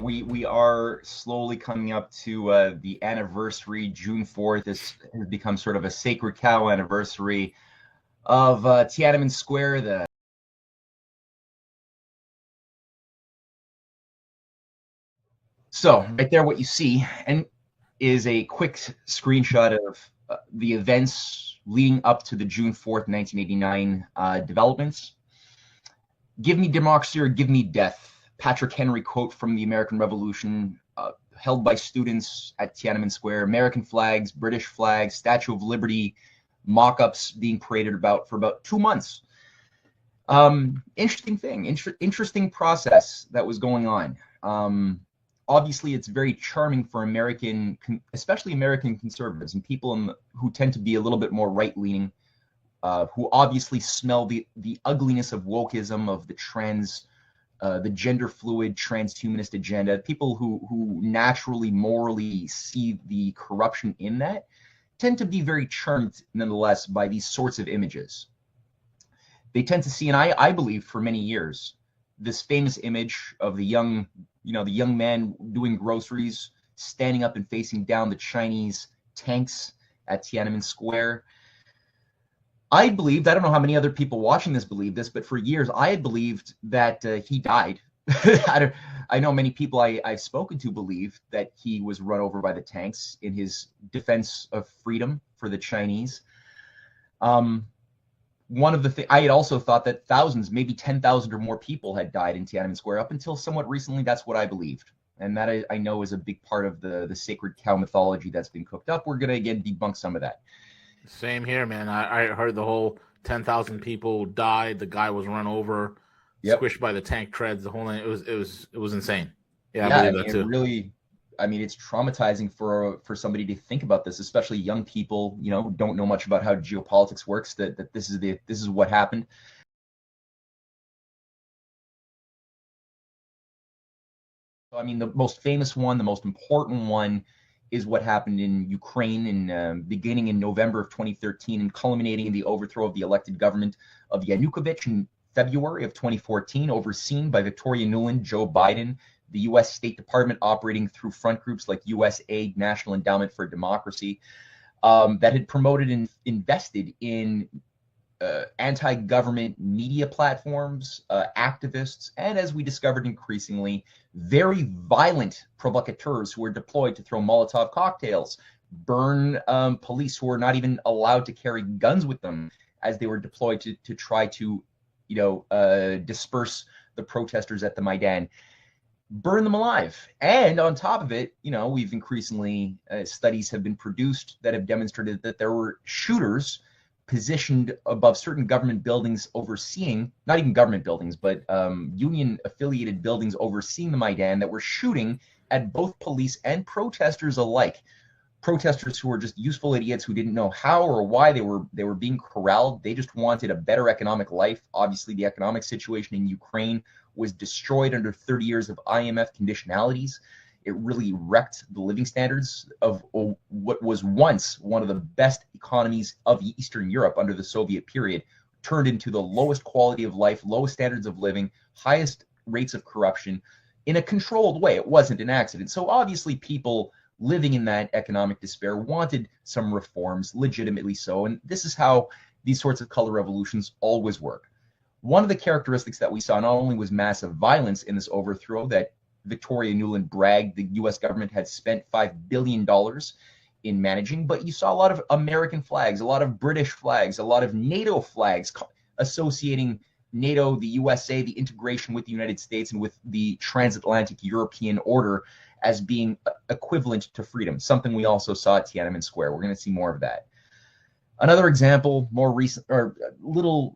we are slowly coming up to the anniversary. June 4th. This has become sort of a sacred cow anniversary of Tiananmen Square. So right there, what you see is a quick screenshot of the events leading up to the June 4th, 1989 developments. Give me democracy or give me death. Patrick Henry quote from the American Revolution, held by students at Tiananmen Square. American flags, British flags, Statue of Liberty, mock-ups being paraded about for about 2 months. Interesting thing, interesting process that was going on. Obviously, it's very charming for American, especially American conservatives and people who tend to be a little bit more right-leaning, who obviously smell the ugliness of wokeism, of the gender fluid transhumanist agenda. People who naturally morally see the corruption in that tend to be very charmed nonetheless by these sorts of images. They tend to see, and I believe for many years, this famous image of the young man doing groceries, standing up and facing down the Chinese tanks at Tiananmen Square. I believed, I don't know how many other people watching this believe this, but for years I had believed that he died. I know many people I've spoken to believe that he was run over by the tanks in his defense of freedom for the Chinese. One of the things I had also thought that thousands, maybe 10,000 or more people had died in Tiananmen Square. Up until somewhat recently, that's what I believed. And that I know is a big part of the sacred cow mythology that's been cooked up. We're going to, again, debunk some of that. Same here, man. I heard the whole 10,000 people died. The guy was run over, squished by the tank treads. The whole thing. It was insane. Yeah, I believe that too. Really, it's traumatizing for somebody to think about this, especially young people. Don't know much about how geopolitics works. That this is what happened. The most famous one, the most important one, is what happened in Ukraine beginning in November of 2013 and culminating in the overthrow of the elected government of Yanukovych in February of 2014, overseen by Victoria Nuland, Joe Biden, the U.S. State Department operating through front groups like USAID, National Endowment for Democracy, that had promoted and invested in anti-government media platforms, activists, and as we discovered increasingly, very violent provocateurs who were deployed to throw Molotov cocktails, burn police who were not even allowed to carry guns with them as they were deployed to try to, disperse the protesters at the Maidan, burn them alive. And on top of it, we've increasingly, studies have been produced that have demonstrated that there were shooters positioned above certain government buildings overseeing, not even government buildings, but union-affiliated buildings overseeing the Maidan that were shooting at both police and protesters alike. Protesters who were just useful idiots who didn't know how or why they were being corralled. They just wanted a better economic life. Obviously, the economic situation in Ukraine was destroyed under 30 years of IMF conditionalities. It really wrecked the living standards of what was once one of the best economies of Eastern Europe under the Soviet period, turned into the lowest quality of life, lowest standards of living, highest rates of corruption in a controlled way. It wasn't an accident. So obviously people living in that economic despair wanted some reforms, legitimately so. And this is how these sorts of color revolutions always work. One of the characteristics that we saw not only was massive violence in this overthrow that Victoria Nuland bragged the U.S. government had spent $5 billion in managing, but you saw a lot of American flags, a lot of British flags, a lot of NATO flags associating NATO, the USA, the integration with the United States and with the transatlantic European order as being equivalent to freedom, something we also saw at Tiananmen Square. We're going to see more of that. Another example, more recent, or a little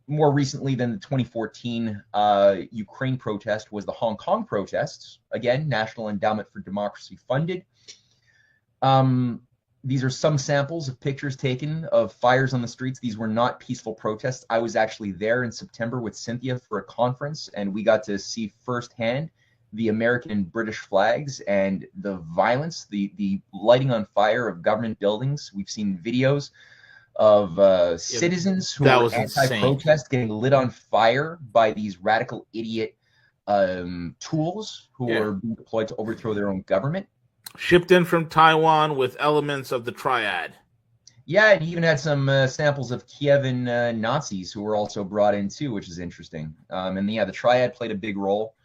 more recently than the 2014 Ukraine protest, was the Hong Kong protests. Again, National Endowment for Democracy funded. These are some samples of pictures taken of fires on the streets. These were not peaceful protests. I was actually there in September with Cynthia for a conference, and we got to see firsthand the American and British flags and the violence, the lighting on fire of government buildings. We've seen videos of citizens who were anti-protest getting lit on fire by these radical idiot tools who are being deployed to overthrow their own government. Shipped in from Taiwan with elements of the triad. Yeah, and he even had some samples of Kievan Nazis who were also brought in too, which is interesting. And yeah, the triad played a big role.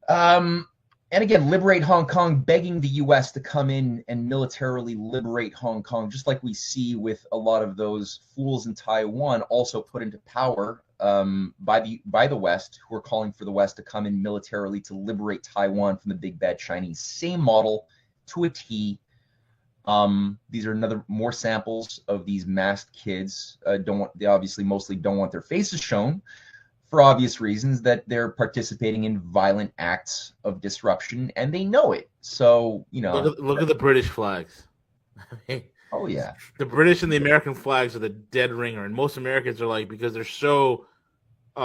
And again, liberate Hong Kong, begging the U.S. to come in and militarily liberate Hong Kong, just like we see with a lot of those fools in Taiwan, also put into power by the West, who are calling for the West to come in militarily to liberate Taiwan from the big bad Chinese. Same model to a T. These are more samples of these masked kids. They obviously mostly don't want their faces shown, for obvious reasons, that they're participating in violent acts of disruption, and they know it. So, look at the British flags. Oh yeah, the British and the American flags are the dead ringer, and most Americans are like, because they're so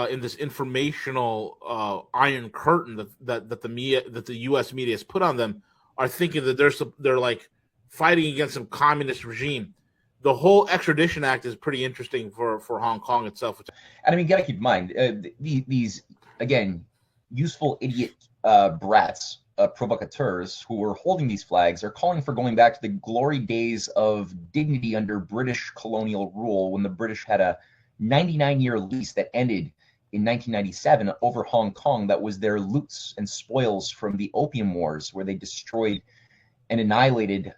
in this informational iron curtain that the U.S. media has put on them, are thinking that they're like fighting against some communist regime. The whole extradition act is pretty interesting for Hong Kong itself. And I mean, you got to keep in mind, these, again, useful idiot brats, provocateurs who are holding these flags are calling for going back to the glory days of dignity under British colonial rule, when the British had a 99-year lease that ended in 1997 over Hong Kong. That was their loots and spoils from the Opium Wars, where they destroyed and annihilated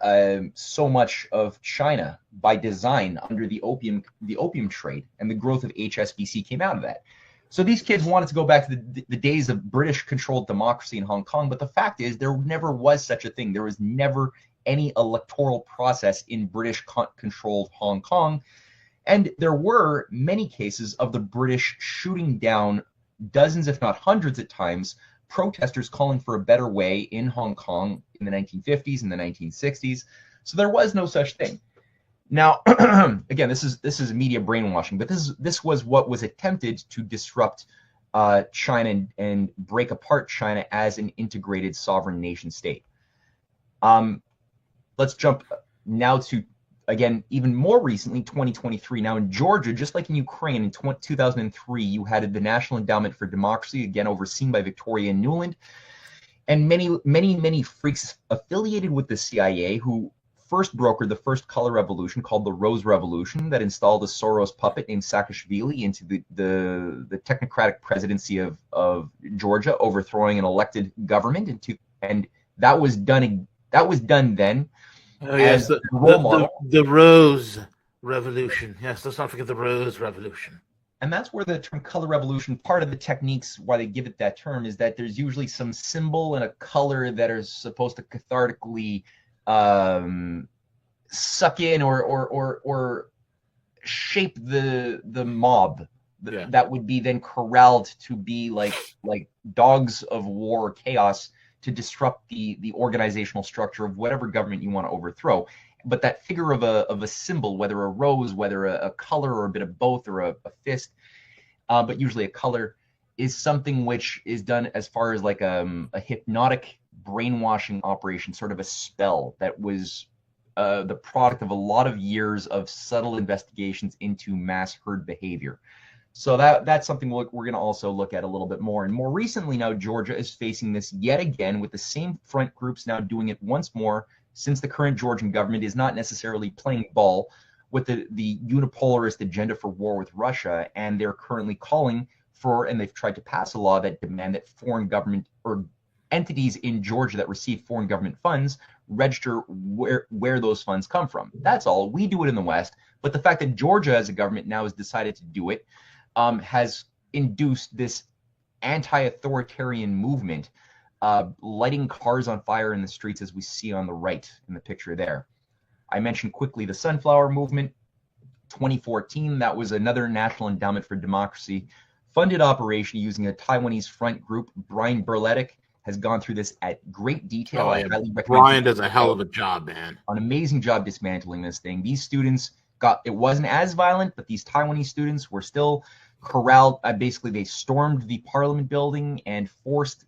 so much of China by design under the opium trade, and the growth of HSBC came out of that. So these kids wanted to go back to the days of British-controlled democracy in Hong Kong, but the fact is there never was such a thing. There was never any electoral process in British-controlled Hong Kong, and there were many cases of the British shooting down dozens, if not hundreds at times, protesters calling for a better way in Hong Kong in the 1950s and the 1960s. So there was no such thing. Now, again, this is media brainwashing, but this was what was attempted to disrupt China and break apart China as an integrated sovereign nation state. Let's jump now to, again, even more recently, 2023. Now in Georgia, just like in Ukraine in 2003, you had the National Endowment for Democracy, again overseen by Victoria Nuland, and many freaks affiliated with the CIA who first brokered the first color revolution called the Rose Revolution, that installed a Soros puppet named Saakashvili into the technocratic presidency of Georgia, overthrowing an elected government. And that was done then. Oh yes, the Rose Revolution. Yes, let's not forget the Rose Revolution. And that's where the term color revolution, part of the techniques why they give it that term, is that there's usually some symbol and a color that are supposed to cathartically suck in or shape the mob that would be then corralled to be like dogs of war or chaos, to disrupt the organizational structure of whatever government you want to overthrow. But that figure of a symbol, whether a rose, whether a color or a bit of both, or a fist, but usually a color, is something which is done as far as like a hypnotic brainwashing operation, sort of a spell that was the product of a lot of years of subtle investigations into mass herd behavior. So that's something we're going to also look at a little bit more. And more recently now, Georgia is facing this yet again, with the same front groups now doing it once more, since the current Georgian government is not necessarily playing ball with the unipolarist agenda for war with Russia. And they're currently calling for, and they've tried to pass a law that demand that foreign government or entities in Georgia that receive foreign government funds register where those funds come from. That's all. We do it in the West. But the fact that Georgia as a government now has decided to do it has induced this anti-authoritarian movement, lighting cars on fire in the streets, as we see on the right in the picture there. I mentioned quickly the Sunflower Movement, 2014. That was another National Endowment for Democracy funded operation using a Taiwanese front group. Brian Berletic has gone through this at great detail. I highly recommend. Brian does a hell of a job, man. An amazing job dismantling this thing. These students it wasn't as violent, but these Taiwanese students were still corralled. Basically, they stormed the Parliament building and forced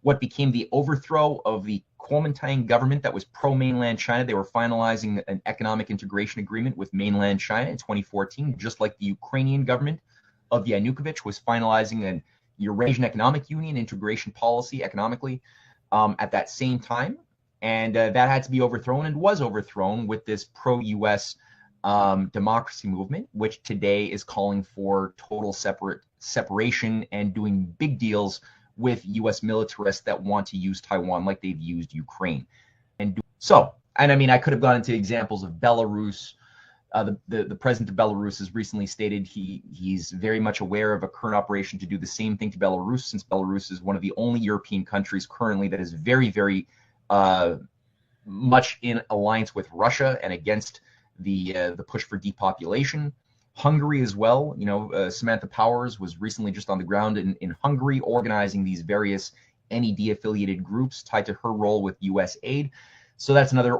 what became the overthrow of the Kuomintang government that was pro-mainland China. They were finalizing an economic integration agreement with mainland China in 2014, just like the Ukrainian government of Yanukovych was finalizing an Eurasian Economic Union, integration policy economically at that same time. And that had to be overthrown and was overthrown with this pro-US democracy movement, which today is calling for total separation and doing big deals with US militarists that want to use Taiwan like they've used Ukraine. And I mean, I could have gone into examples of Belarus. The president of Belarus has recently stated he's very much aware of a current operation to do the same thing to Belarus, since Belarus is one of the only European countries currently that is very, very much in alliance with Russia and against the push for depopulation. Hungary as well. Samantha Powers was recently just on the ground in Hungary organizing these various NED affiliated groups tied to her role with US aid. So that's another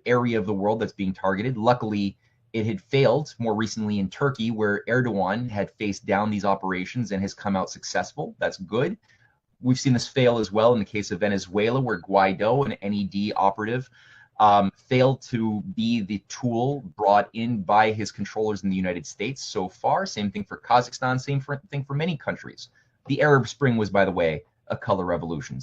area of the world that's being targeted. Luckily, it had failed more recently in Turkey, where Erdogan had faced down these operations and has come out successful. That's good. We've seen this fail as well in the case of Venezuela, where Guaido, an NED operative, failed to be the tool brought in by his controllers in the United States so far. Same thing for Kazakhstan, same thing for many countries. The Arab Spring was, by the way, a color revolution.